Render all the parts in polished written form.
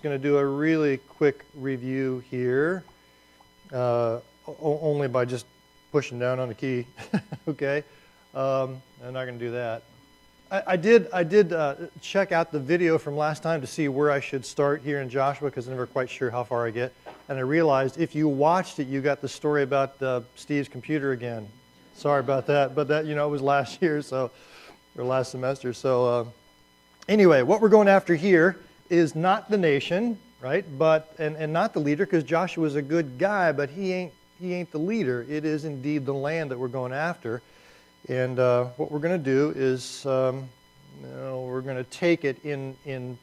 just going to do a really quick review here, only by just pushing down on the key. Okay, I'm not going to do that. I did check out the video from last time to see where I should start here in Joshua, because I'm never quite sure how far I get. And I realized if you watched it, you got the story about Steve's computer again. Sorry about that, but that, it was last year, or last semester. So anyway, what we're going after here is not the nation, right? But and not the leader, because Joshua's a good guy, but he ain't the leader. It is indeed the land that we're going after. And what we're going to do is we're going to take it in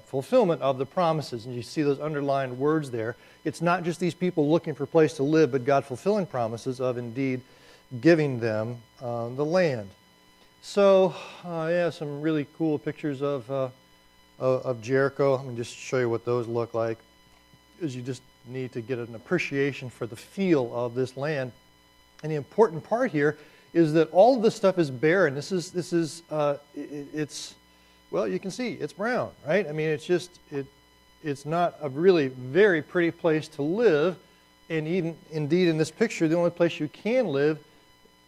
fulfillment of the promises. And you see those underlined words there. It's not just these people looking for a place to live, but God fulfilling promises of indeed giving them the land. So yeah, some really cool pictures of Jericho. Let me just show you what those look like, because you just need to get an appreciation for the feel of this land. And the important part here is that all of this stuff is barren. It's well, you can see it's brown, right? I mean, it's not a really very pretty place to live. And indeed in this picture, the only place you can live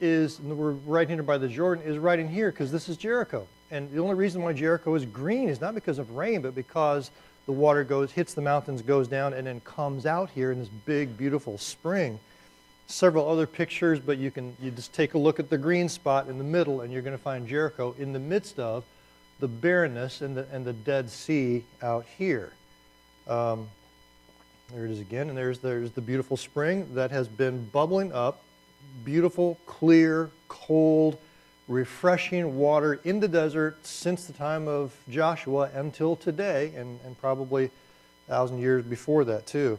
is, and we're right here by the Jordan, is right in here, because this is Jericho. And the only reason why Jericho is green is not because of rain, but because the water hits the mountains, goes down, and then comes out here in this big, beautiful spring. Several other pictures, but you just take a look at the green spot in the middle, and you're going to find Jericho in the midst of the barrenness and the Dead Sea out here. There it is again, and there's the beautiful spring that has been bubbling up. Beautiful, clear, cold, refreshing water in the desert since the time of Joshua until today, and probably 1,000 years before that too.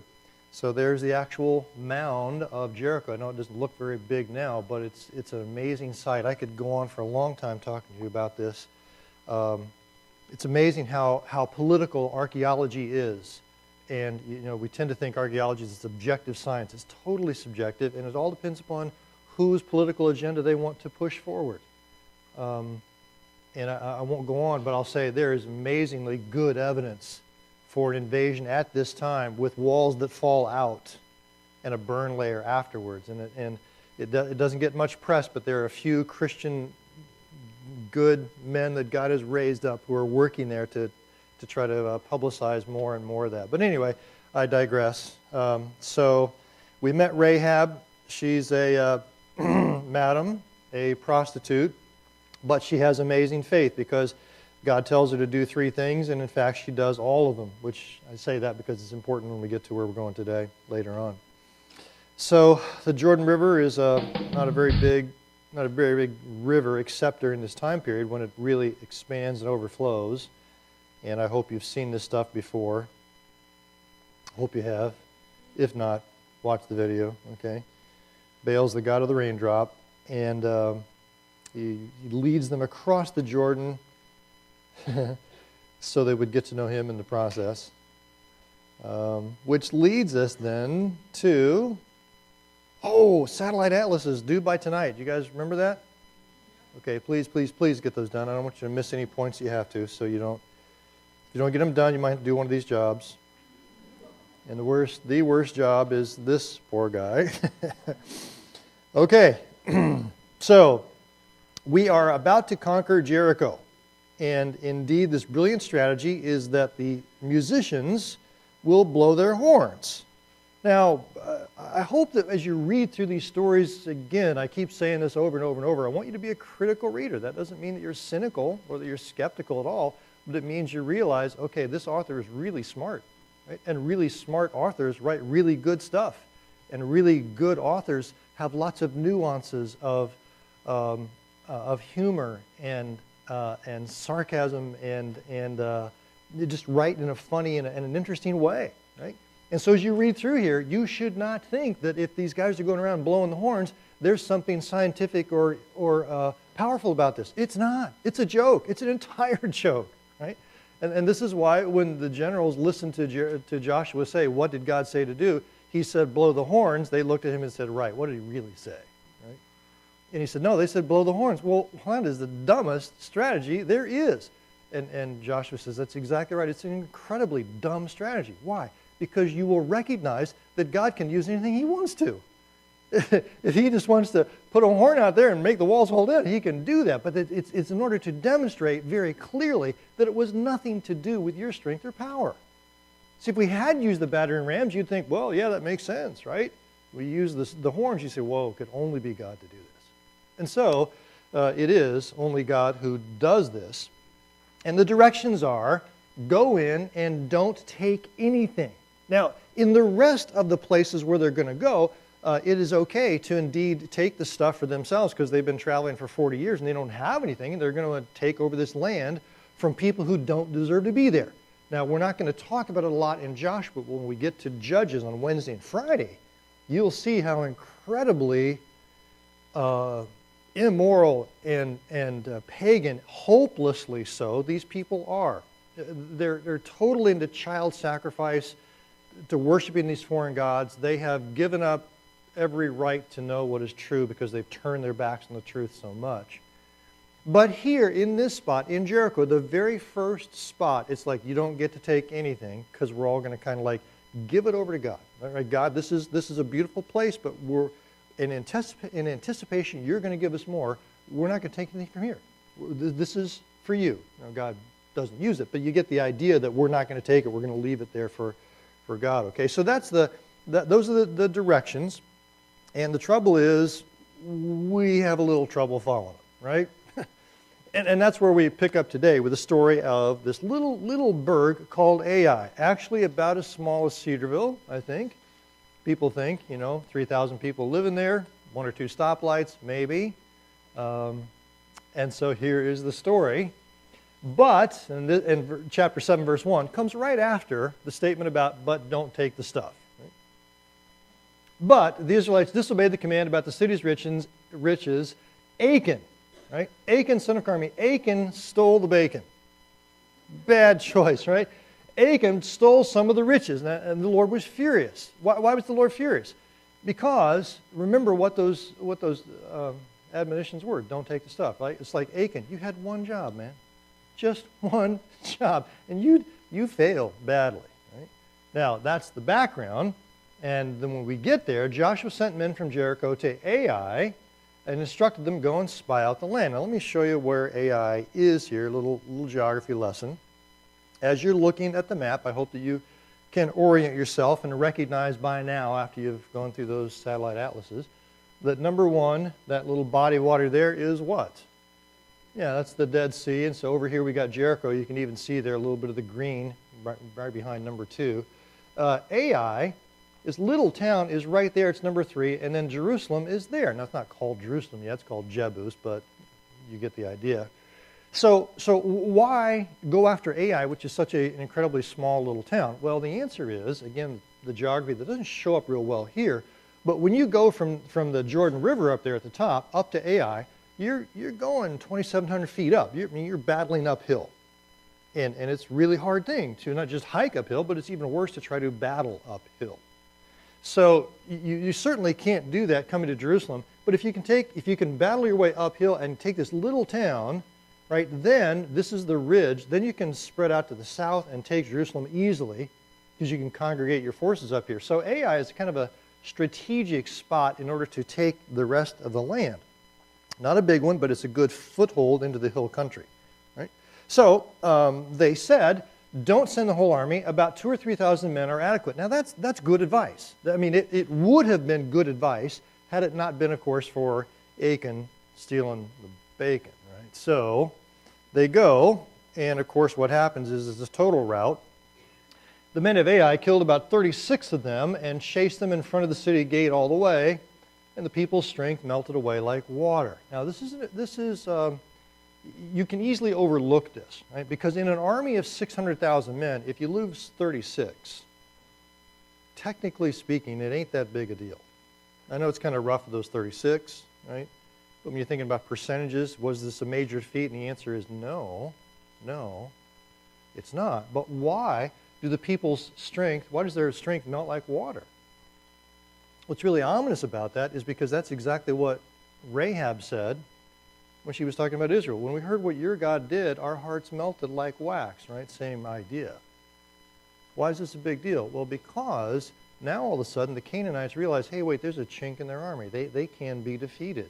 So there's the actual mound of Jericho. I know it doesn't look very big now, but it's an amazing sight. I could go on for a long time talking to you about this. It's amazing how political archaeology is. And we tend to think archaeology is a subjective science. It's totally subjective, and it all depends upon whose political agenda they want to push forward. And I won't go on, but I'll say there is amazingly good evidence for an invasion at this time, with walls that fall out and a burn layer afterwards. And it doesn't get much press, but there are a few Christian good men that God has raised up who are working there to try to publicize more and more of that. But anyway, I digress. So we met Rahab. She's a madam, a prostitute, but she has amazing faith, because God tells her to do 3 things, and in fact she does all of them, which I say that because it's important when we get to where we're going today, later on. So the Jordan River is not a very big river, except during this time period when it really expands and overflows. And I hope you've seen this stuff before. Hope you have. If not, watch the video, okay? Baal's the god of the raindrop, and he leads them across the Jordan so they would get to know him in the process. Which leads us then to, satellite atlases due by tonight. You guys remember that? Okay, please get those done. I don't want you to miss any points you have to, so if you don't get them done, you might have to do one of these jobs. And the worst job is this poor guy. Okay, so we are about to conquer Jericho. And indeed, this brilliant strategy is that the musicians will blow their horns. Now, I hope that as you read through these stories, again, I keep saying this over and over and over, I want you to be a critical reader. That doesn't mean that you're cynical or that you're skeptical at all, but it means you realize, okay, this author is really smart, right? And really smart authors write really good stuff. And really good authors have lots of nuances of humor and sarcasm and they just write in a funny and an interesting way, right? And so as you read through here, you should not think that if these guys are going around blowing the horns, there's something scientific or powerful about this. It's not. It's a joke. It's an entire joke, right? And this is why when the generals listened to Joshua say, what did God say to do? He said, blow the horns. They looked at him and said, right, what did he really say? Right? And he said, no, they said blow the horns. Well, that is the dumbest strategy there is. And Joshua says, that's exactly right. It's an incredibly dumb strategy. Why? Because you will recognize that God can use anything he wants to. If he just wants to put a horn out there and make the walls hold in, he can do that. But it's in order to demonstrate very clearly that it was nothing to do with your strength or power. See, if we had used the battering rams, you'd think, well, yeah, that makes sense, right? We use the horns, you say, whoa, it could only be God to do this. And so it is only God who does this. And the directions are, go in and don't take anything. Now, in the rest of the places where they're going to go, it is okay to indeed take the stuff for themselves because they've been traveling for 40 years and they don't have anything, and they're going to take over this land from people who don't deserve to be there. Now, we're not going to talk about it a lot in Joshua, but when we get to Judges on Wednesday and Friday, you'll see how incredibly immoral and pagan, hopelessly so, these people are. They're totally into child sacrifice, to worshiping these foreign gods. They have given up every right to know what is true because they've turned their backs on the truth so much. But here in this spot, in Jericho, the very first spot, it's like you don't get to take anything because we're all going to kind of like give it over to God. All right, God, this is a beautiful place, but we're in anticipation you're going to give us more. We're not going to take anything from here. This is for you. Now, God doesn't use it, but you get the idea that we're not going to take it. We're going to leave it there for God. Okay, so those are the directions. And the trouble is, we have a little trouble following them, right? and that's where we pick up today with the story of this little burg called Ai. Actually about as small as Cedarville, I think. People think, 3,000 people living there, 1 or 2 stoplights, maybe. And so here is the story. But, and chapter 7, verse 1, comes right after the statement about, but don't take the stuff. Right? But the Israelites disobeyed the command about the city's riches. Achan, right? Achan, son of Carmi, Achan stole the bacon. Bad choice, right? Achan stole some of the riches, and the Lord was furious. Why was the Lord furious? Because, remember what those admonitions were. Don't take the stuff, right? It's like, Achan, you had one job, man. Just one job. And you failed badly. Right? Now, that's the background. And then when we get there, Joshua sent men from Jericho to Ai and instructed them, go and spy out the land. Now, let me show you where Ai is here, a little geography lesson. As you're looking at the map, I hope that you can orient yourself and recognize by now, after you've gone through those satellite atlases, that number 1, that little body of water there is what? Yeah, that's the Dead Sea. And so over here we got Jericho. You can even see there a little bit of the green right behind number 2. Ai, this little town, is right there. It's number 3. And then Jerusalem is there. Now, it's not called Jerusalem yet. It's called Jebus, but you get the idea. So why go after Ai, which is such an incredibly small little town? Well, the answer is, again, the geography that doesn't show up real well here, but when you go from the Jordan River up there at the top up to Ai, you're going 2,700 feet up. You're battling uphill. And it's a really hard thing to not just hike uphill, but it's even worse to try to battle uphill. So you certainly can't do that coming to Jerusalem, but if you can battle your way uphill and take this little town, right, then this is the ridge, then you can spread out to the south and take Jerusalem easily because you can congregate your forces up here. So Ai is kind of a strategic spot in order to take the rest of the land. Not a big one, but it's a good foothold into the hill country. Right? So they said, don't send the whole army. About 2,000 or 3,000 men are adequate. Now that's good advice. I mean, it would have been good advice had it not been, of course, for Achan stealing the bacon. Right? So they go, and of course what happens is this total rout. The men of Ai killed about 36 of them and chased them in front of the city gate all the way, and the people's strength melted away like water. Now this is you can easily overlook this, right? Because in an army of 600,000 men, if you lose 36, technically speaking, it ain't that big a deal. I know it's kind of rough with those 36, right? But when you're thinking about percentages, was this a major defeat? And the answer is no, it's not. But why do the people's strength, why does their strength melt like water? What's really ominous about that is because that's exactly what Rahab said when she was talking about Israel. When we heard what your God did, our hearts melted like wax, right? Same idea. Why is this a big deal? Well, because now all of a sudden the Canaanites realize, hey, wait, there's a chink in their army. They can be defeated.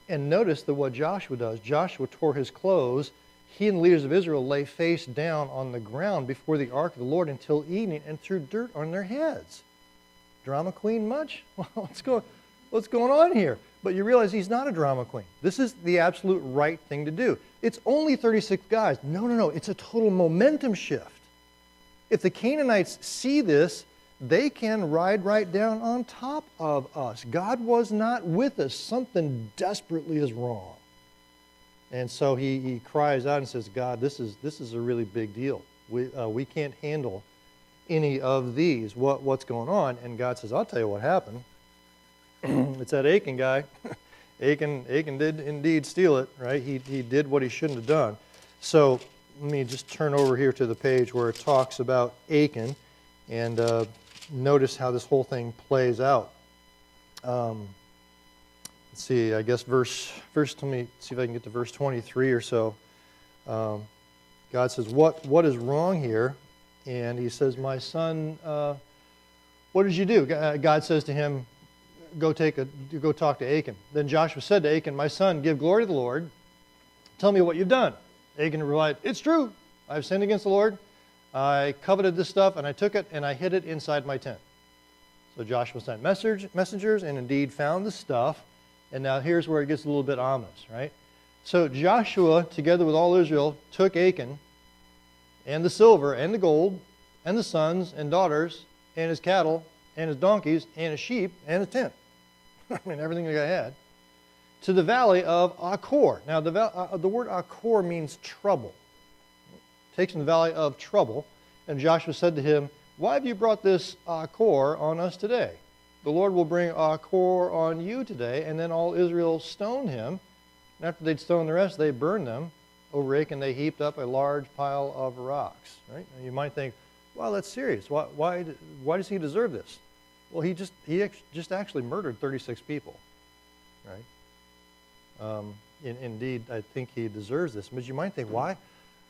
And notice that what Joshua does. Joshua tore his clothes. He and the leaders of Israel lay face down on the ground before the ark of the Lord until evening and threw dirt on their heads. Drama queen much? Well, what's going on here? But you realize he's not a drama queen. This is the absolute right thing to do. It's only 36 guys. No. It's a total momentum shift. If the Canaanites see this, they can ride right down on top of us. God was not with us. Something desperately is wrong. And so he cries out and says, God, this is a really big deal. We can't handle any of these. What's going on? And God says, I'll tell you what happened. It's that Achan guy. Achan did indeed steal it, right? He did what he shouldn't have done. So let me just turn over here to the page where it talks about Achan and notice how this whole thing plays out. Let's see, I guess verse, let me see if I can get to verse 23 or so. God says, what is wrong here? And he says, my son, what did you do? God says to him, go talk to Achan. Then Joshua said to Achan, my son, give glory to the Lord. Tell me what you've done. Achan replied, it's true. I've sinned against the Lord. I coveted this stuff, and I took it, and I hid it inside my tent. So Joshua sent messengers, and indeed found the stuff. And now here's where it gets a little bit ominous, right? So Joshua, together with all Israel, took Achan, and the silver, and the gold, and the sons and daughters, and his cattle, and his donkeys, and his sheep, and his tent. I mean, everything the guy had. To the valley of Achor. Now, the word Achor means trouble. Takes him to the valley of trouble. And Joshua said to him, why have you brought this Achor on us today? The Lord will bring Achor on you today. And then all Israel stoned him. And after they'd stoned the rest, they burned them. Over Achan, they heaped up a large pile of rocks. Right? Now, you might think, well, that's serious. Why does he deserve this? Well, he just actually murdered 36 people. Right? Indeed, I think he deserves this. But you might think, why?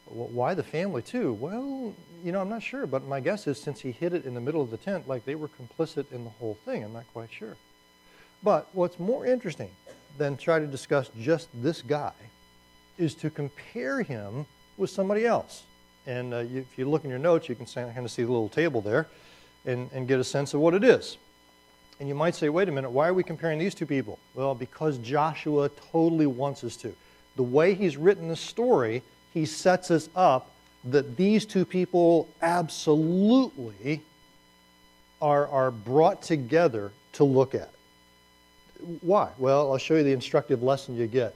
Why the family too? Well, I'm not sure, but my guess is since he hid it in the middle of the tent, like they were complicit in the whole thing. I'm not quite sure. But what's more interesting than try to discuss just this guy is to compare him with somebody else. And if you look in your notes, you can kind of see the little table there and get a sense of what it is. And you might say, wait a minute, why are we comparing these two people? Well, because Joshua totally wants us to. The way he's written the story, he sets us up that these two people absolutely are brought together to look at. Why? Well, I'll show you the instructive lesson you get.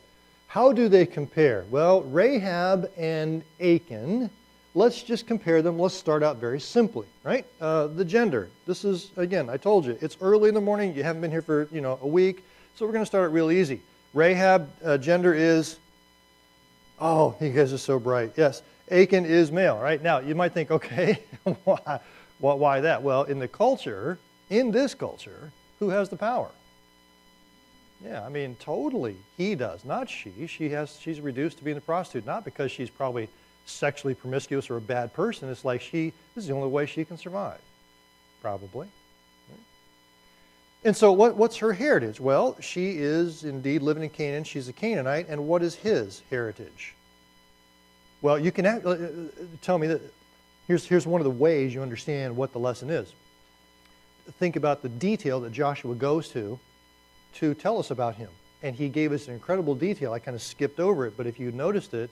How do they compare? Well, Rahab and Achan, let's just compare them. Let's start out very simply, right? The gender. This is, again, I told you, it's early in the morning. You haven't been here for, a week. So we're going to start it real easy. Rahab, gender is, oh, you guys are so bright. Yes, Achan is male, right? Now, you might think, okay, why that? Well, in this culture, who has the power? Yeah, I mean, totally he does, not she. She's reduced to being a prostitute, not because she's probably sexually promiscuous or a bad person. It's like this is the only way she can survive, probably. Right? And so what's her heritage? Well, she is indeed living in Canaan. She's a Canaanite. And what is his heritage? Well, you can tell me that. Here's one of the ways you understand what the lesson is. Think about the detail that Joshua goes to tell us about him. And he gave us an incredible detail. I kind of skipped over it, but if you noticed it,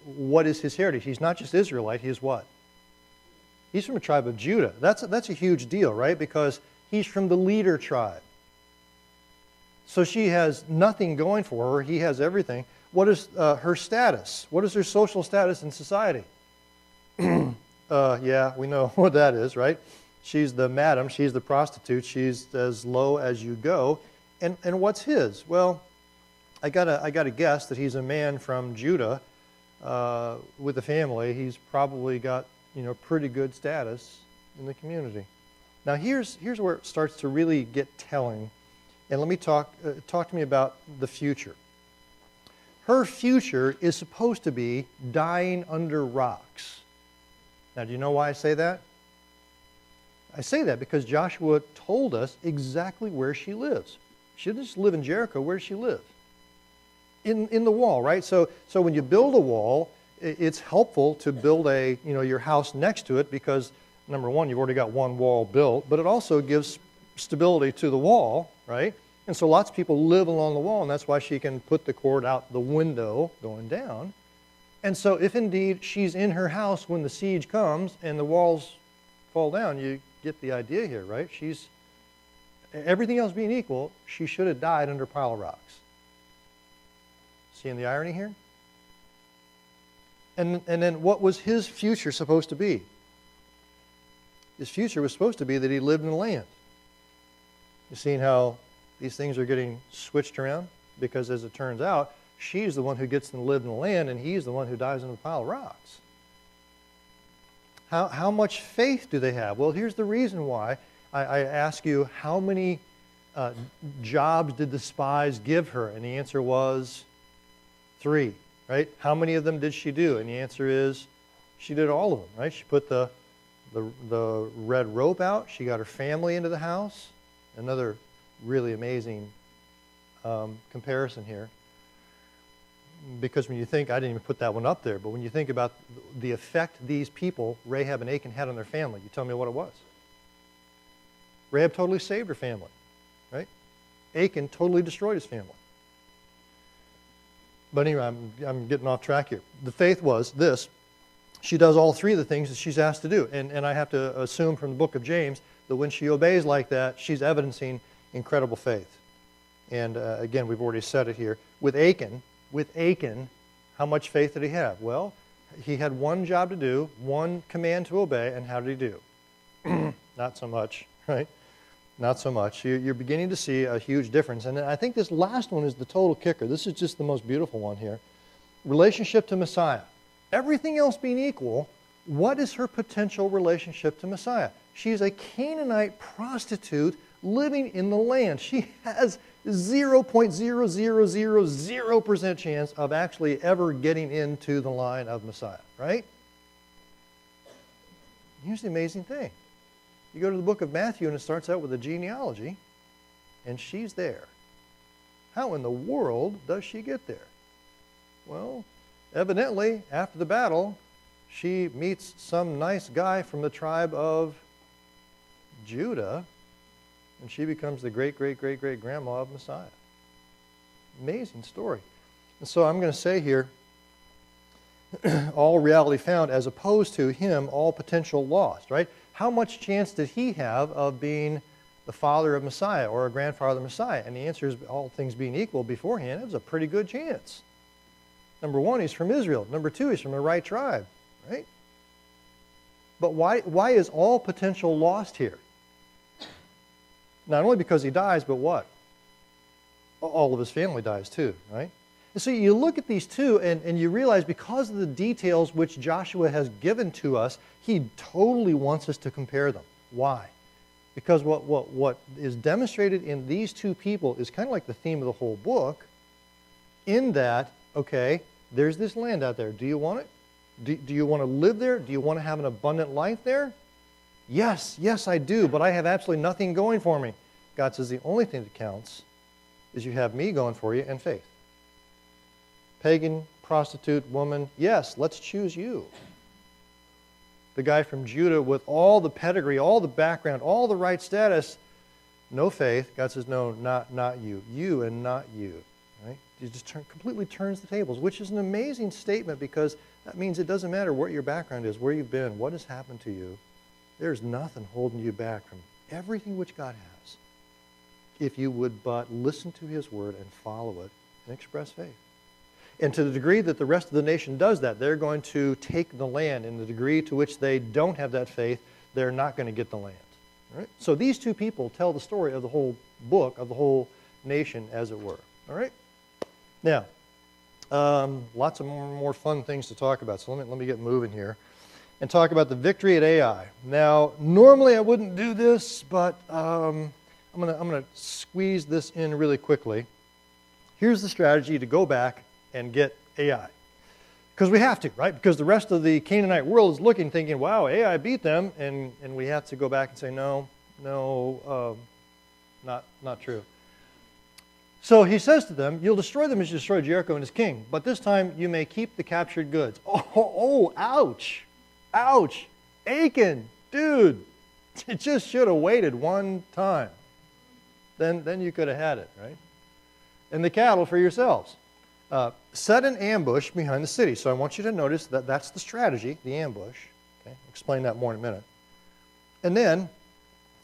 what is his heritage? He's not just Israelite, he is what? He's from a tribe of Judah. That's a huge deal, right? Because he's from the leader tribe. So she has nothing going for her. He has everything. What is her status? What is her social status in society? Yeah, we know what that is, right? She's the madam. She's the prostitute. She's as low as you go. And what's his? Well, I gotta guess that he's a man from Judah with a family. He's probably got pretty good status in the community. Now here's where it starts to really get telling. And let me talk to me about the future. her future is supposed to be dying under rocks. Now, do you know why I say that? I say that because Joshua told us exactly where she lives. She doesn't just live in Jericho. Where does she live? In the wall, right? So when you build a wall, it's helpful to build your house next to it because, number one, you've already got one wall built, but it also gives stability to the wall, right? And so lots of people live along the wall, and that's why she can put the cord out the window going down. And so if indeed she's in her house when the siege comes and the walls fall down, you get the idea here, right? Everything else being equal, she should have died under a pile of rocks. Seeing the irony here? And then what was his future supposed to be? His future was supposed to be that he lived in the land. You seeing how these things are getting switched around? Because as it turns out, she's the one who gets to live in the land and he's the one who dies in a pile of rocks. How much faith do they have? Well, here's the reason why. I ask you, how many jobs did the spies give her? And the answer was 3, right? How many of them did she do? And the answer is she did all of them, right? She put the red rope out. She got her family into the house. Another really amazing comparison here. Because when you think, I didn't even put that one up there, but when you think about the effect these people, Rahab and Achan, had on their family, you tell me what it was. Rahab totally saved her family, right? Achan totally destroyed his family. But anyway, I'm getting off track here. The faith was this. She does all 3 of the things that she's asked to do. And I have to assume from the book of James that when she obeys like that, she's evidencing incredible faith. And again, we've already said it here. With Achan, how much faith did he have? Well, he had one job to do, one command to obey, and how did he do? Not so much, right? Not so much. You're beginning to see a huge difference. And I think this last one is the total kicker. This is just the most beautiful one here. Relationship to Messiah. Everything else being equal, what is her potential relationship to Messiah? She's a Canaanite prostitute living in the land. She has 0.0000% chance of actually ever getting into the line of Messiah, right? Here's the amazing thing. You go to the book of Matthew and it starts out with a genealogy, and she's there. How in the world does she get there? Well, evidently, after the battle, she meets some nice guy from the tribe of Judah, and she becomes the great-great-great-great-grandma of Messiah. Amazing story. And so I'm going to say here, all reality found as opposed to him, all potential lost, right? How much chance did he have of being the father of Messiah or a grandfather of Messiah? And the answer is, all things being equal beforehand, it was a pretty good chance. Number 1, he's from Israel. Number 2, he's from the right tribe, right? But why is all potential lost here? Not only because he dies, but what? All of his family dies too, right? And so you look at these two and you realize because of the details which Joshua has given to us, he totally wants us to compare them. Why? Because what is demonstrated in these two people is kind of like the theme of the whole book, in that, okay, there's this land out there. Do you want it? Do you want to live there? Do you want to have an abundant life there? Yes, I do, but I have absolutely nothing going for me. God says the only thing that counts is you have me going for you and faith. Pagan, prostitute, woman, yes, let's choose you. The guy from Judah with all the pedigree, all the background, all the right status, no faith. God says, no, not you. You and not you. Right? He just completely turns the tables, which is an amazing statement because that means it doesn't matter what your background is, where you've been, what has happened to you. There's nothing holding you back from everything which God has, if you would but listen to his word and follow it and express faith. And to the degree that the rest of the nation does that, they're going to take the land. In the degree to which they don't have that faith, they're not going to get the land. All right? So these two people tell the story of the whole book, of the whole nation, as it were. All right? Now, lots of more fun things to talk about. So let me get moving here and talk about the victory at Ai. Now, normally I wouldn't do this, but I'm going to squeeze this in really quickly. Here's the strategy to go back and get Ai. Because we have to, right? Because the rest of the Canaanite world is looking, thinking, wow, Ai beat them, and we have to go back and say, no, not true. So he says to them, you'll destroy them as you destroyed Jericho and his king, but this time you may keep the captured goods. Oh, ouch. Ouch. Achan, dude, you just should have waited one time. Then you could have had it, right? And the cattle for yourselves. Set an ambush behind the city. So I want you to notice that that's the strategy, the ambush. Okay? I'll explain that more in a minute. And then,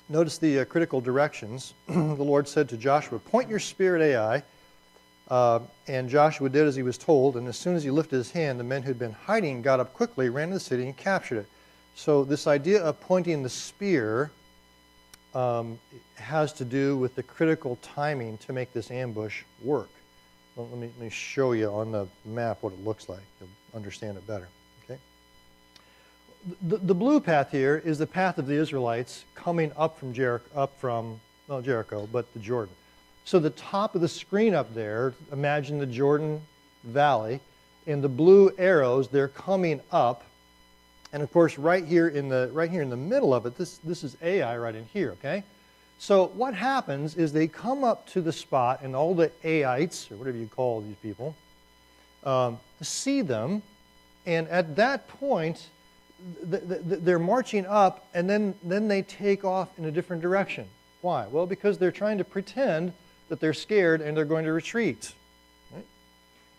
notice the critical directions. The Lord said to Joshua, point your spear at Ai. And Joshua did as he was told, and as soon as he lifted his hand, the men who had been hiding got up quickly, ran to the city, and captured it. So this idea of pointing the spear has to do with the critical timing to make this ambush work. Well, let me show you on the map what it looks like. You'll understand it better. Okay. The blue path here is the path of the Israelites coming up from Jericho, but the Jordan. So the top of the screen up there, imagine the Jordan Valley, and the blue arrows, they're coming up. And of course, right here in the middle of it, this is Ai right in here, okay? So what happens is they come up to the spot, and all the Aites, or whatever you call these people, see them, and at that point, they're marching up, and then they take off in a different direction. Why? Well, because they're trying to pretend that they're scared and they're going to retreat. Right?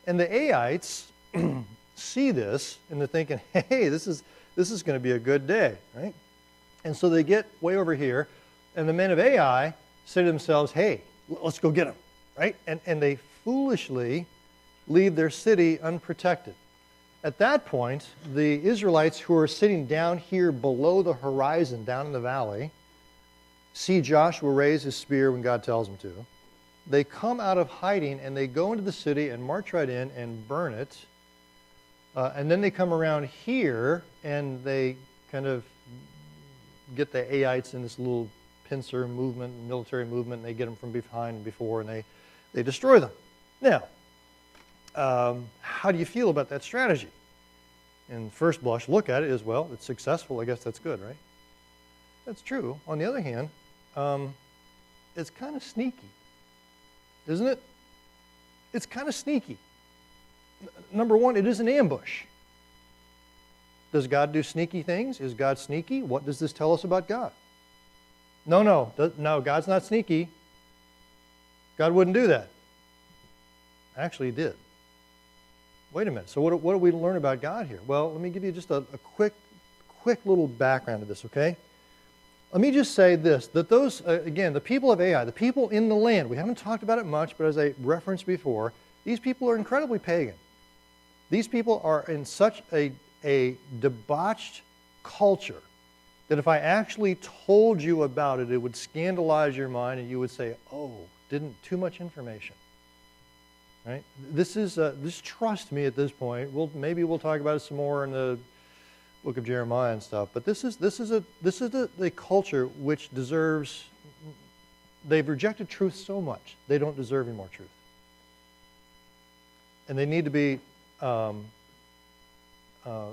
And the Aites see this, and they're thinking, hey, this is going to be a good day, right? And so they get way over here, and the men of Ai say to themselves, hey, let's go get them, right? And they foolishly leave their city unprotected. At that point, the Israelites who are sitting down here below the horizon, down in the valley, see Joshua raise his spear when God tells him to. They come out of hiding, and they go into the city and march right in and burn it. And then they come around here, and they kind of get the Aites in this little pincer movement, military movement, and they get them from behind and before, and they destroy them. Now, how do you feel about that strategy? And first blush look at it is, well, it's successful. I guess that's good, right? That's true. On the other hand, it's kind of sneaky, isn't it? It's kind of sneaky. Number one, it is an ambush. Does God do sneaky things? Is God sneaky? What does this tell us about God? No, God's not sneaky. God wouldn't do that. Actually, he did. Wait a minute. So what do we learn about God here? Well, let me give you just a quick little background to this, okay? Let me just say this, that those, again, the people of Ai, the people in the land, we haven't talked about it much, but as I referenced before, these people are incredibly pagan. These people are in such a debauched culture that if I actually told you about it, it would scandalize your mind, and you would say, oh, too much information. Right? This trust me at this point. Maybe we'll talk about it some more in the book of Jeremiah and stuff. But this is the culture which deserves. They've rejected truth so much they don't deserve any more truth, and they need to be.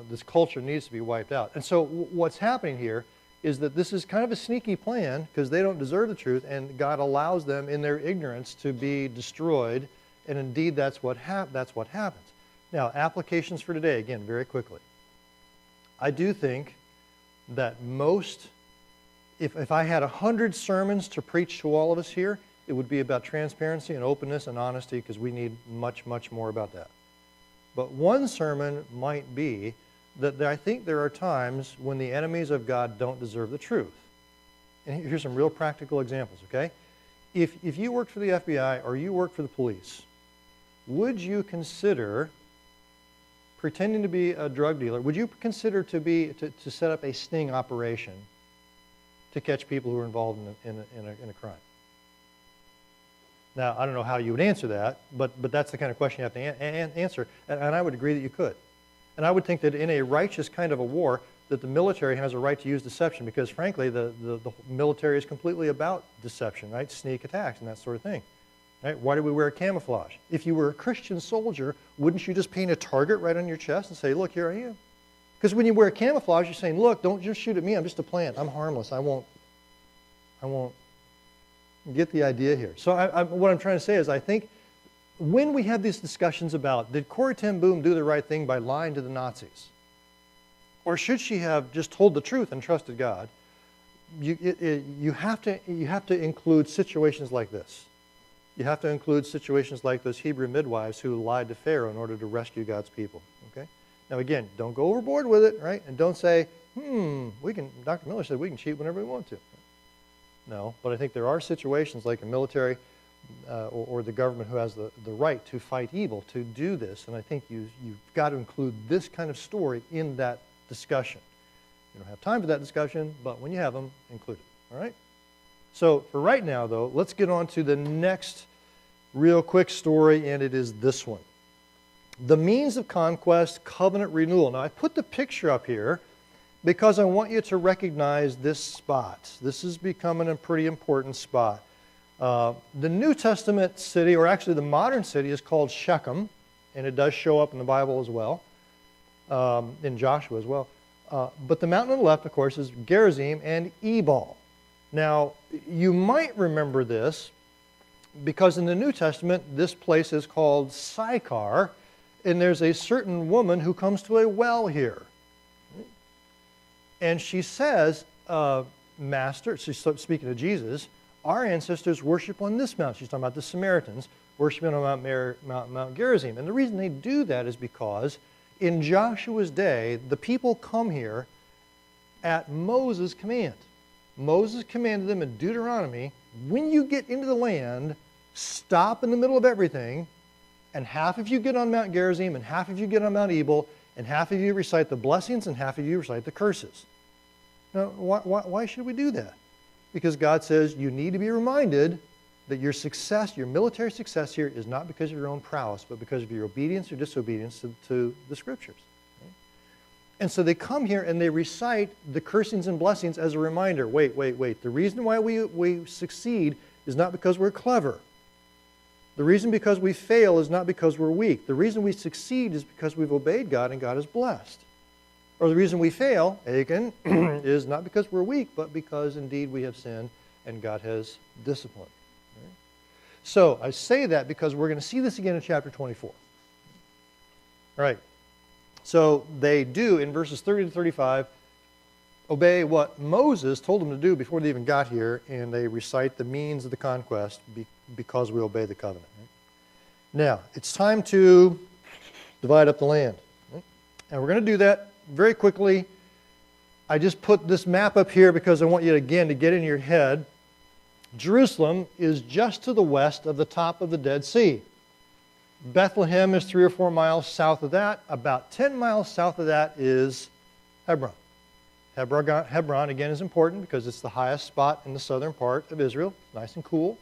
This culture needs to be wiped out. And so what's happening here is that this is kind of a sneaky plan because they don't deserve the truth, and God allows them in their ignorance to be destroyed. And indeed, that's what happens. Now, applications for today, again, very quickly. I do think that if I had 100 sermons to preach to all of us here, it would be about transparency and openness and honesty, because we need much, much more about that. But one sermon might be that I think there are times when the enemies of God don't deserve the truth. And here's some real practical examples, okay? If you worked for the FBI or you worked for the police, would you consider pretending to be a drug dealer? Would you consider to set up a sting operation to catch people who are involved in a crime? Now, I don't know how you would answer that, but that's the kind of question you have to answer, and I would agree that you could. And I would think that in a righteous kind of a war, that the military has a right to use deception, because frankly, the military is completely about deception, right? Sneak attacks and that sort of thing. Right? Why do we wear camouflage? If you were a Christian soldier, wouldn't you just paint a target right on your chest and say, look, here I am? Because when you wear camouflage, you're saying, look, don't just shoot at me. I'm just a plant. I'm harmless. I won't get the idea here. So what I'm trying to say is I think when we have these discussions about, did Corrie ten Boom do the right thing by lying to the Nazis? Or should she have just told the truth and trusted God? You have to include situations like this. You have to include situations like those Hebrew midwives who lied to Pharaoh in order to rescue God's people. Okay? Now again, don't go overboard with it, right? And don't say, Dr. Miller said we can cheat whenever we want to. No, but I think there are situations like a military or the government who has the right to fight evil to do this, and I think you've got to include this kind of story in that discussion. You don't have time for that discussion, but when you have them, include it, all right? So for right now, though, let's get on to the next real quick story, and it is this one. The means of conquest, covenant renewal. Now, I put the picture up here because I want you to recognize this spot. This is becoming a pretty important spot. The New Testament city, or actually the modern city, is called Shechem, and it does show up in the Bible as well, in Joshua as well. But the mountain on the left, of course, is Gerizim and Ebal. Now, you might remember this because in the New Testament, this place is called Sychar, and there's a certain woman who comes to a well here. And she says, Master, she's speaking to Jesus, our ancestors worship on this mountain. She's talking about the Samaritans worshiping on Mount Gerizim. And the reason they do that is because in Joshua's day, the people come here at Moses' command. Moses commanded them in Deuteronomy, when you get into the land, stop in the middle of everything, and half of you get on Mount Gerizim, and half of you get on Mount Ebal, and half of you recite the blessings, and half of you recite the curses. Now, why should we do that? Because God says you need to be reminded that your success, your military success here is not because of your own prowess, but because of your obedience or disobedience to the Scriptures. Right? And so they come here and they recite the cursings and blessings as a reminder. Wait. The reason why we succeed is not because we're clever. The reason because we fail is not because we're weak. The reason we succeed is because we've obeyed God and God is blessed. Or the reason we fail, Achan, is not because we're weak, but because indeed we have sinned and God has disciplined. Right? So I say that because we're going to see this again in chapter 24. All right. So they do, in verses 30 to 35, obey what Moses told them to do before they even got here, and they recite the means of the conquest because we obey the covenant. Right? Now, it's time to divide up the land. Right? And we're going to do that very quickly. I just put this map up here because I want you, again, to get in your head. Jerusalem is just to the west of the top of the Dead Sea. Bethlehem is 3 or 4 miles south of that. About 10 miles south of that is Hebron. Hebron, again, is important because it's the highest spot in the southern part of Israel. Nice and cool.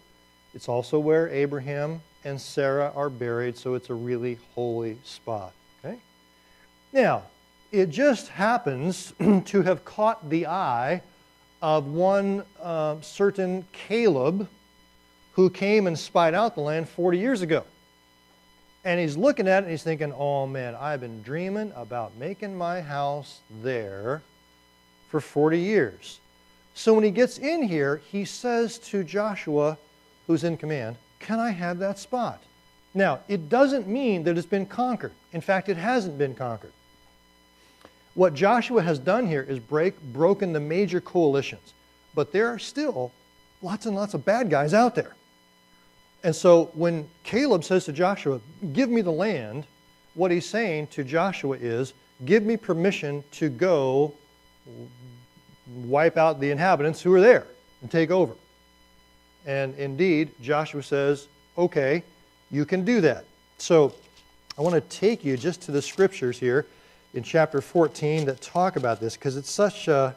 It's also where Abraham and Sarah are buried, so it's a really holy spot. Okay? Now, it just happens to have caught the eye of one certain Caleb who came and spied out the land 40 years ago. And he's looking at it and he's thinking, oh man, I've been dreaming about making my house there for 40 years. So when he gets in here, he says to Joshua, who's in command, can I have that spot? Now, it doesn't mean that it's been conquered. In fact, it hasn't been conquered. What Joshua has done here is broken the major coalitions. But there are still lots and lots of bad guys out there. And so when Caleb says to Joshua, give me the land, what he's saying to Joshua is, give me permission to go wipe out the inhabitants who are there and take over. And indeed, Joshua says, okay, you can do that. So I want to take you just to the scriptures here in chapter 14 that talk about this, because it's such an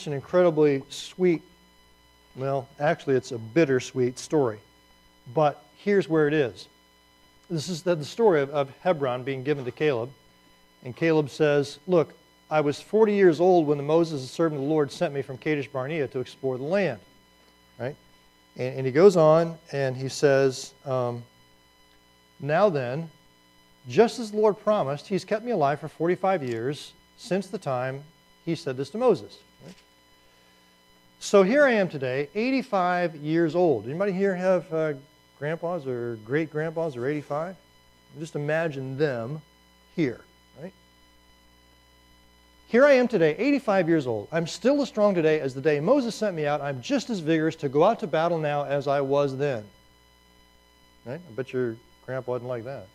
incredibly sweet, well, actually it's a bittersweet story. But here's where it is. This is the story of Hebron being given to Caleb. And Caleb says, look, I was 40 years old when Moses, the servant of the Lord, sent me from Kadesh Barnea to explore the land. Right? And he goes on and he says, now then, just as the Lord promised, he's kept me alive for 45 years since the time he said this to Moses. Right? So here I am today, 85 years old. Anybody here have grandpas or great-grandpas or 85? Just imagine them here, right? Here I am today, 85 years old. I'm still as strong today as the day Moses sent me out. I'm just as vigorous to go out to battle now as I was then. Right? I bet your grandpa wasn't like that.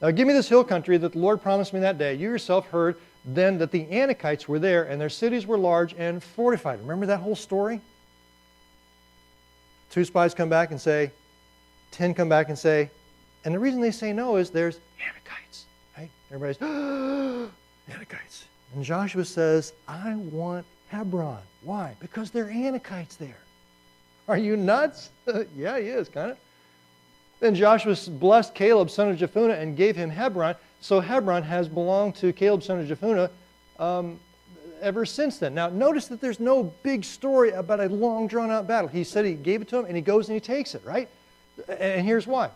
Now give me this hill country that the Lord promised me that day. You yourself heard then that the Anakites were there and their cities were large and fortified. Remember that whole story? 2 spies come back and say, 10 come back and say, and the reason they say no is there's Anakites. Right? Everybody's, Anakites. And Joshua says, I want Hebron. Why? Because there are Anakites there. Are you nuts? Yeah, he is, kind of. Then Joshua blessed Caleb, son of Jephunneh, and gave him Hebron. So Hebron has belonged to Caleb, son of Jephunneh, ever since then. Now, notice that there's no big story about a long, drawn-out battle. He said he gave it to him, and he goes and he takes it, right? And here's why.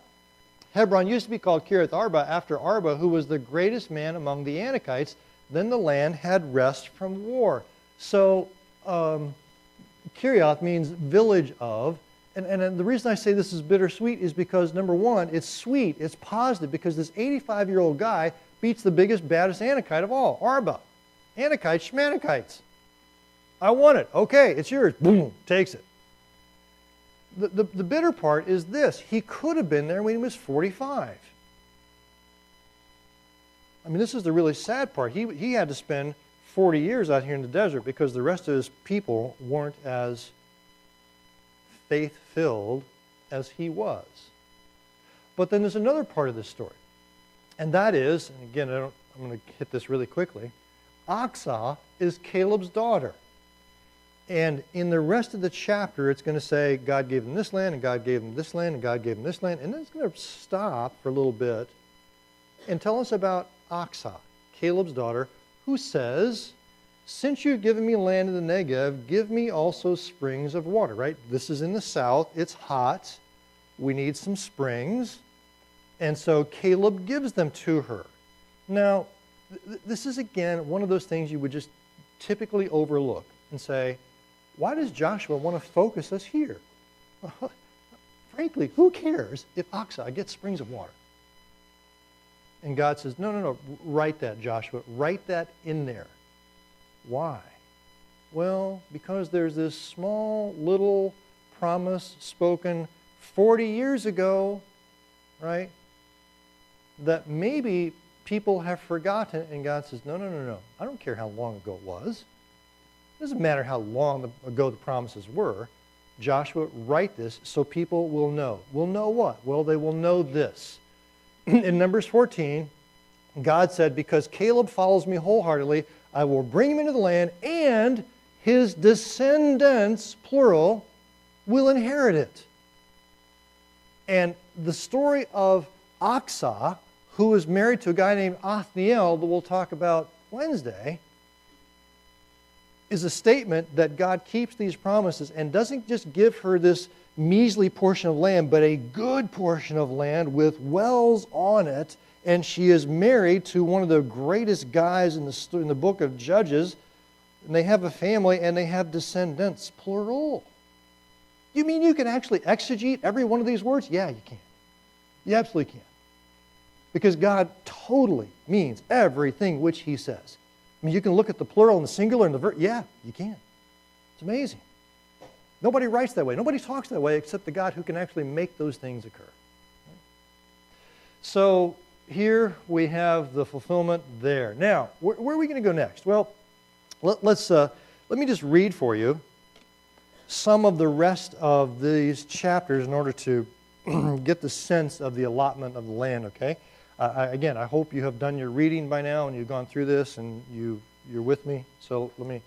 Hebron used to be called Kiriath Arba after Arba, who was the greatest man among the Anakites. Then the land had rest from war. So Kiriath means village of. And the reason I say this is bittersweet is because, number one, it's sweet, it's positive, because this 85-year-old guy beats the biggest, baddest Anakite of all, Arba. Anakites, Shmanakites. I want it. Okay, it's yours. Boom, takes it. The bitter part is this. He could have been there when he was 45. I mean, this is the really sad part. He had to spend 40 years out here in the desert because the rest of his people weren't as faith-filled as he was. But then there's another part of this story. And that is, and again, I'm going to hit this really quickly, Achsah is Caleb's daughter. And in the rest of the chapter, it's going to say God gave them this land, and God gave them this land, and God gave them this land. And then it's going to stop for a little bit and tell us about Achsah, Caleb's daughter, who says, since you've given me land in the Negev, give me also springs of water, right? This is in the south. It's hot. We need some springs. And so Caleb gives them to her. Now, this is, again, one of those things you would just typically overlook and say, why does Joshua want to focus us here? Well, frankly, who cares if Achsah gets springs of water? And God says, no, write that, Joshua. Write that in there. Why? Well, because there's this small little promise spoken 40 years ago, right, that maybe people have forgotten, and God says, no. I don't care how long ago it was. It doesn't matter how long ago the promises were. Joshua, write this so people will know. Will know what? Well, they will know this. In Numbers 14, God said, because Caleb follows me wholeheartedly, I will bring him into the land, and his descendants, plural, will inherit it. And the story of Achsah, who was married to a guy named Othniel that we'll talk about Wednesday, is a statement that God keeps these promises and doesn't just give her this measly portion of land, but a good portion of land with wells on it. And she is married to one of the greatest guys in the book of Judges. And they have a family and they have descendants, plural. You mean you can actually exegete every one of these words? Yeah, you can. You absolutely can. Because God totally means everything which he says. I mean, you can look at the plural and the singular and the verb. Yeah, you can. It's amazing. Nobody writes that way. Nobody talks that way except the God who can actually make those things occur. So here we have the fulfillment there. Now, where are we going to go next? Well, let me just read for you some of the rest of these chapters in order to get the sense of the allotment of the land, okay? Again, I hope you have done your reading by now and you've gone through this and you're with me. So let me,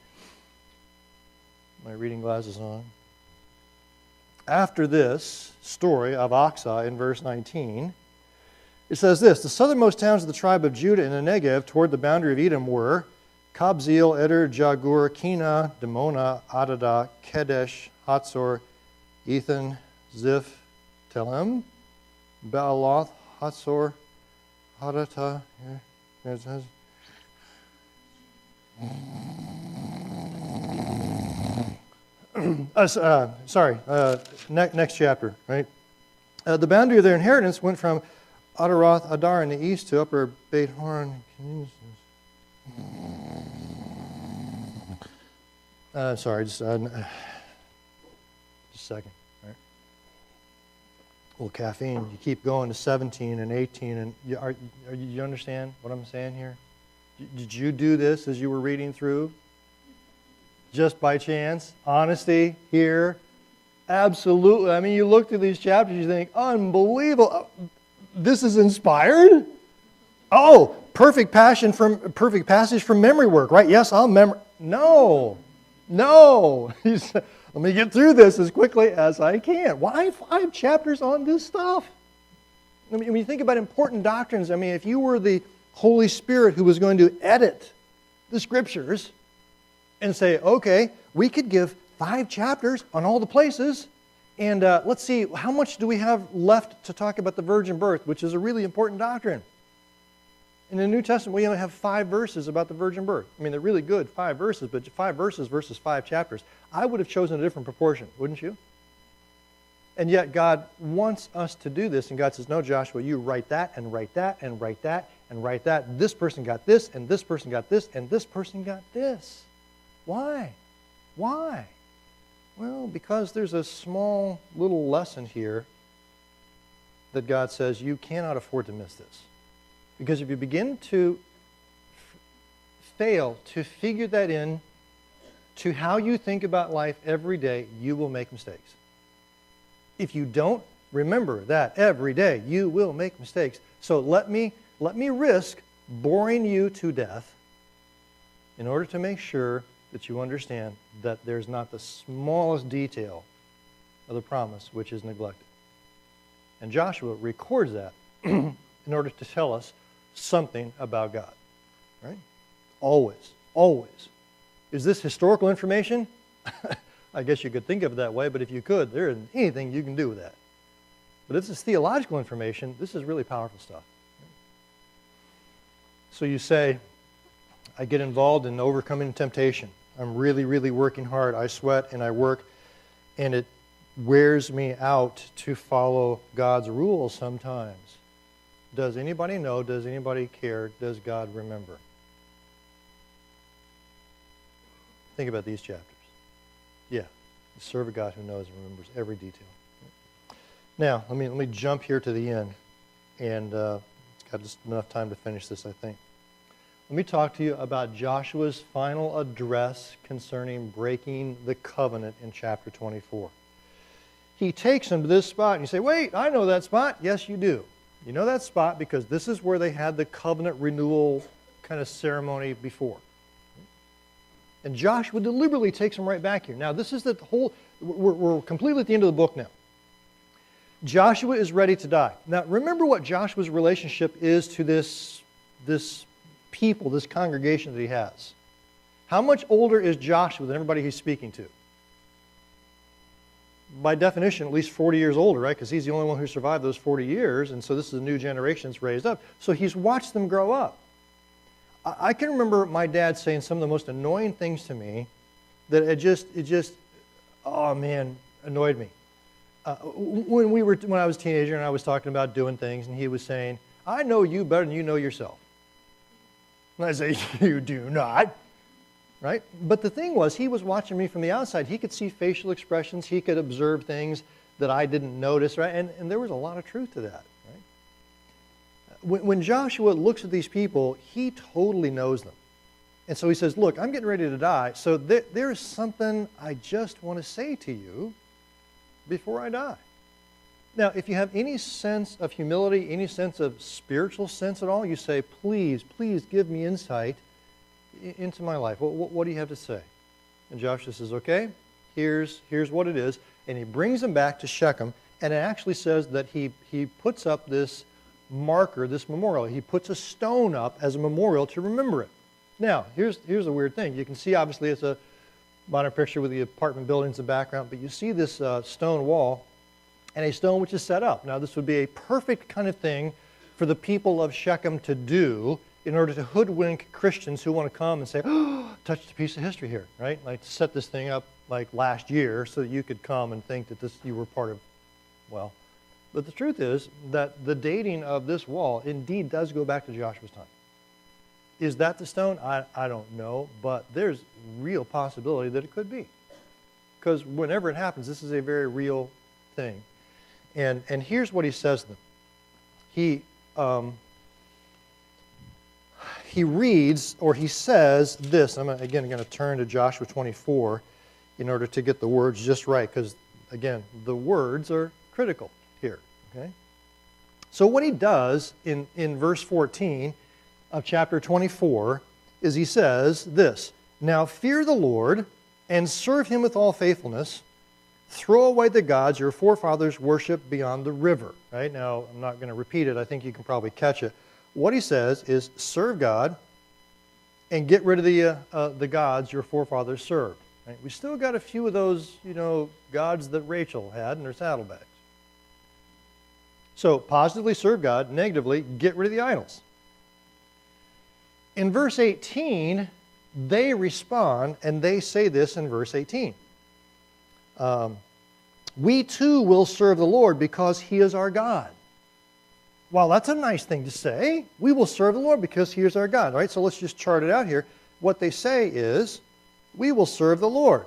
my reading glasses on. After this story of Achsah in verse 19, it says this, the southernmost towns of the tribe of Judah in the Negev toward the boundary of Edom were Kabzeel, Eder, Jagur, Kina, Dimona, Adadah, Kedesh, Hatzor, Ethan, Ziph, Telem, Baaloth, Hatzor, Hadata. Next chapter, right? The boundary of their inheritance went from Adaroth Adar in the east to upper Beit Horon. Just a second. All right. Well, caffeine, you keep going to 17 and 18, and you understand what I'm saying here? Did you do this as you were reading through? Just by chance? Honesty here? Absolutely. I mean, you look through these chapters, you think, unbelievable. This is inspired? Oh, perfect passage from memory work, right? Yes, I'll memorize. No. Let me get through this as quickly as I can. Why 5 chapters on this stuff? I mean, when you think about important doctrines, I mean, if you were the Holy Spirit who was going to edit the Scriptures and say, okay, we could give 5 chapters on all the places, and let's see, how much do we have left to talk about the virgin birth, which is a really important doctrine. In the New Testament, we only have 5 verses about the virgin birth. I mean, they're really good, 5 verses, but 5 verses versus 5 chapters. I would have chosen a different proportion, wouldn't you? And yet God wants us to do this, and God says, no, Joshua, you write that, and write that, and write that, and write that. This person got this, and this person got this, and this person got this. Why? Why? Well, because there's a small little lesson here that God says you cannot afford to miss this. Because if you begin to fail to figure that in to how you think about life every day, you will make mistakes. If you don't, remember that every day you will make mistakes. So let me risk boring you to death in order to make sure that you understand that there's not the smallest detail of the promise which is neglected. And Joshua records that in order to tell us something about God. Right? Always. Always. Is this historical information? I guess you could think of it that way, but if you could, there isn't anything you can do with that. But if it's theological information, this is really powerful stuff. So you say, I get involved in overcoming temptation. I'm really, really working hard. I sweat and I work, and it wears me out to follow God's rules sometimes. Does anybody know? Does anybody care? Does God remember? Think about these chapters. Yeah, you serve a God who knows and remembers every detail. Now, let me jump here to the end, and it's got just enough time to finish this, I think. Let me talk to you about Joshua's final address concerning breaking the covenant in chapter 24. He takes them to this spot, and you say, wait, I know that spot. Yes, you do. You know that spot because this is where they had the covenant renewal kind of ceremony before. And Joshua deliberately takes them right back here. Now, this is the whole, we're completely at the end of the book now. Joshua is ready to die. Now, remember what Joshua's relationship is to this people, this congregation that he has. How much older is Joshua than everybody he's speaking to? By definition, at least 40 years older, right? Because he's the only one who survived those 40 years, and so this is a new generation that's raised up. So he's watched them grow up. I can remember my dad saying some of the most annoying things to me that it just, oh man, annoyed me. When I was a teenager and I was talking about doing things, and he was saying, I know you better than you know yourself. And I say, you do not. Right? But the thing was, he was watching me from the outside. He could see facial expressions. He could observe things that I didn't notice. Right? And there was a lot of truth to that. Right? When Joshua looks at these people, he totally knows them. And so he says, look, I'm getting ready to die. So there's something I just want to say to you before I die. Now, if you have any sense of humility, any sense of spiritual sense at all, you say, please, please give me insight into my life. What do you have to say? And Joshua says, okay, here's what it is. And he brings them back to Shechem, and it actually says that he puts up this marker, this memorial. He puts a stone up as a memorial to remember it. Now, here's a weird thing. You can see, obviously, it's a modern picture with the apartment buildings in the background, but you see this stone wall and a stone which is set up. Now, this would be a perfect kind of thing for the people of Shechem to do in order to hoodwink Christians who want to come and say, oh, touched a piece of history here, right? Like to set this thing up like last year so that you could come and think that you were part of, well. But the truth is that the dating of this wall indeed does go back to Joshua's time. Is that the stone? I don't know, but there's real possibility that it could be. Because whenever it happens, this is a very real thing. And here's what he says to them. He reads, or he says this. I'm again going to turn to Joshua 24 in order to get the words just right, because again, the words are critical here. Okay. So what he does in verse 14 of chapter 24 is he says this: "Now fear the Lord and serve him with all faithfulness. Throw away the gods your forefathers worshiped beyond the river." Right? Now, I'm not going to repeat it. I think you can probably catch it. What he says is serve God and get rid of the gods your forefathers served. Right? We still got a few of those, gods that Rachel had in her saddlebags. So positively serve God, negatively get rid of the idols. In verse 18, they respond, and they say this in verse 18. We too will serve the Lord because he is our God. Well, that's a nice thing to say. We will serve the Lord because he is our God. All right, so let's just chart it out here. What they say is, we will serve the Lord.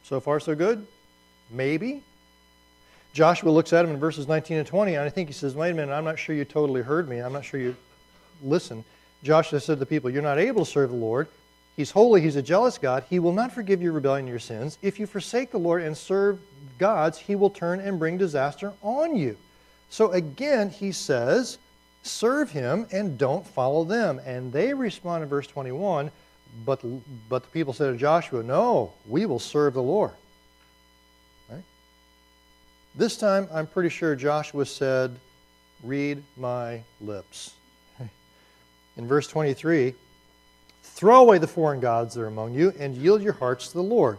So far, so good? Maybe. Joshua looks at him in verses 19 and 20, and I think he says, wait a minute, I'm not sure you totally heard me. I'm not sure you listened. Joshua said to the people, you're not able to serve the Lord. He's holy. He's a jealous God. He will not forgive your rebellion and your sins. If you forsake the Lord and serve gods, he will turn and bring disaster on you. So again, he says, serve him and don't follow them. And they respond in verse 21, but the people said to Joshua, no, we will serve the Lord. Right? This time, I'm pretty sure Joshua said, read my lips. In verse 23, throw away the foreign gods that are among you and yield your hearts to the Lord.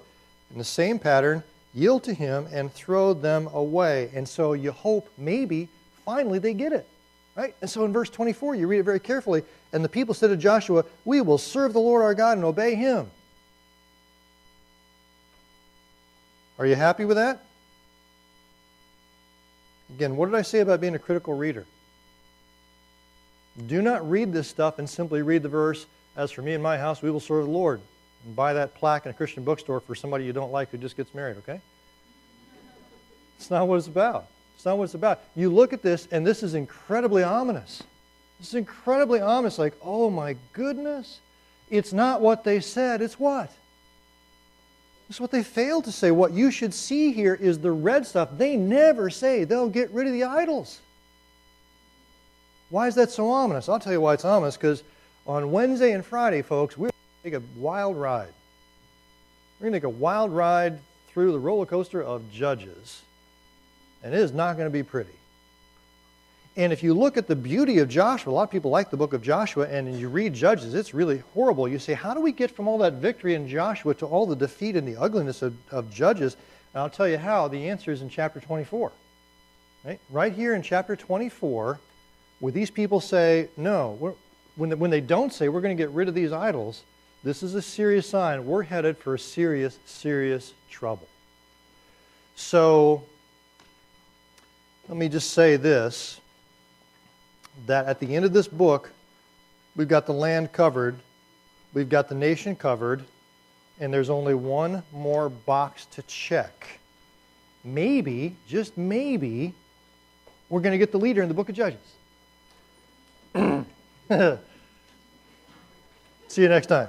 In the same pattern, yield to him and throw them away. And so you hope maybe finally they get it. Right? And so in verse 24, you read it very carefully. And the people said to Joshua, we will serve the Lord our God and obey him. Are you happy with that? Again, what did I say about being a critical reader? Do not read this stuff and simply read the verse, as for me and my house, we will serve the Lord. And buy that plaque in a Christian bookstore for somebody you don't like who just gets married, okay? It's not what it's about. It's not what it's about. You look at this, and this is incredibly ominous. This is incredibly ominous, like, oh my goodness. It's not what they said, it's what? It's what they failed to say. What you should see here is the red stuff. They never say they'll get rid of the idols. Why is that so ominous? I'll tell you why it's ominous, because on Wednesday and Friday, folks, we're going to take a wild ride. We're going to take a wild ride through the roller coaster of Judges. And it is not going to be pretty. And if you look at the beauty of Joshua, a lot of people like the book of Joshua, and you read Judges, it's really horrible. You say, how do we get from all that victory in Joshua to all the defeat and the ugliness of Judges? And I'll tell you how. The answer is in chapter 24. Right here in chapter 24, where these people say, no, when they don't say we're going to get rid of these idols, this is a serious sign. We're headed for serious, serious trouble. So let me just say this, that at the end of this book, we've got the land covered, we've got the nation covered, and there's only one more box to check. Maybe, just maybe, we're going to get the leader in the book of Judges. See you next time.